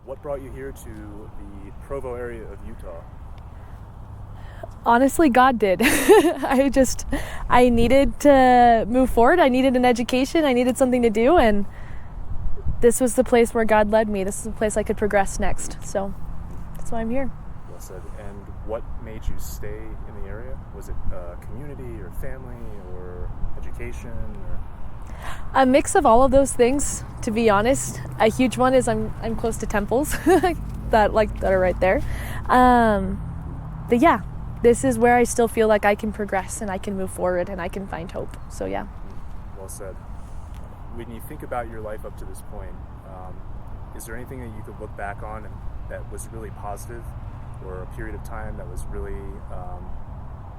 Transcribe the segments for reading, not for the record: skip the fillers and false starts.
What brought you here to the Provo area of Utah? Honestly, God did. I needed to move forward. I needed an education. I needed something to do. And this was the place where God led me. This is the place I could progress next. So that's why I'm here. Well said. And what made you stay in the area? Was it community or family or education? A mix of all of those things, to be honest. A huge one is I'm close to temples that are right there. But yeah, this is where I still feel like I can progress and I can move forward and I can find hope. So yeah. Well said. When you think about your life up to this point, is there anything that you could look back on that was really positive, or a period of time that was really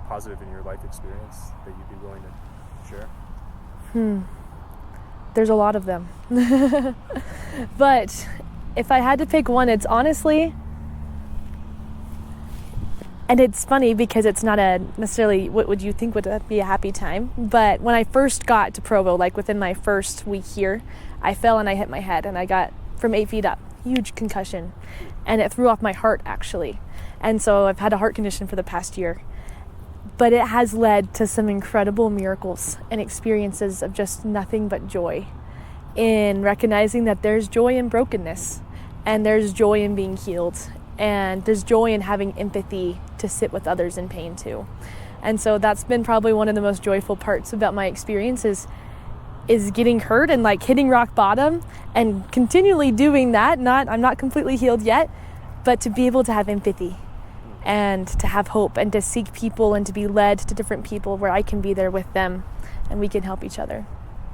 positive in your life experience that you'd be willing to share? There's a lot of them. But if I had to pick one, it's honestly, and it's funny because it's not necessarily what would you think would be a happy time, but when I first got to Provo, like within my first week here, I fell and I hit my head and I got from 8 feet up, huge concussion, and it threw off my heart actually. And so I've had a heart condition for the past year. But it has led to some incredible miracles and experiences of just nothing but joy in recognizing that there's joy in brokenness and there's joy in being healed and there's joy in having empathy to sit with others in pain too. And so that's been probably one of the most joyful parts about my experience is getting hurt and like hitting rock bottom and continually doing that. I'm not completely healed yet, but to be able to have empathy and to have hope and to seek people and to be led to different people where I can be there with them and we can help each other.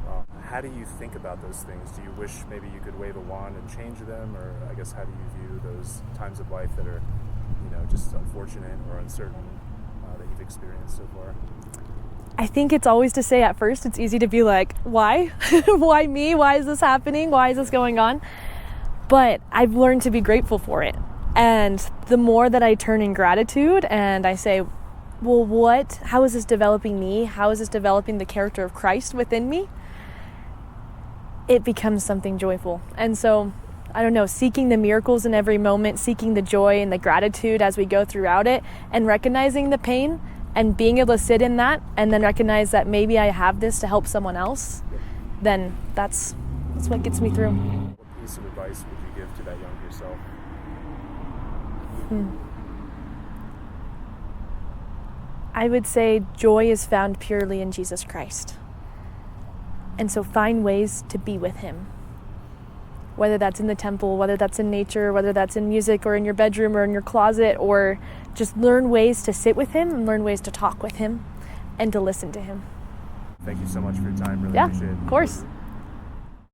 Well, how do you think about those things? Do you wish maybe you could wave a wand and change them? Or I guess how do you view those times of life that are, just unfortunate or uncertain that you've experienced so far? I think it's always to say at first, it's easy to be like, why? Why me? Why is this happening? Why is this going on? But I've learned to be grateful for it. And the more that I turn in gratitude and I say, well, how is this developing me? How is this developing the character of Christ within me? It becomes something joyful. And so, I don't know, seeking the miracles in every moment, seeking the joy and the gratitude as we go throughout it, and recognizing the pain and being able to sit in that and then recognize that maybe I have this to help someone else, then that's what gets me through. What piece of advice would you give to that younger self? I would say joy is found purely in Jesus Christ. And so find ways to be with him. Whether that's in the temple, whether that's in nature, whether that's in music or in your bedroom or in your closet, or just learn ways to sit with him and learn ways to talk with him and to listen to him. Thank you so much for your time. Really appreciate it. Of course.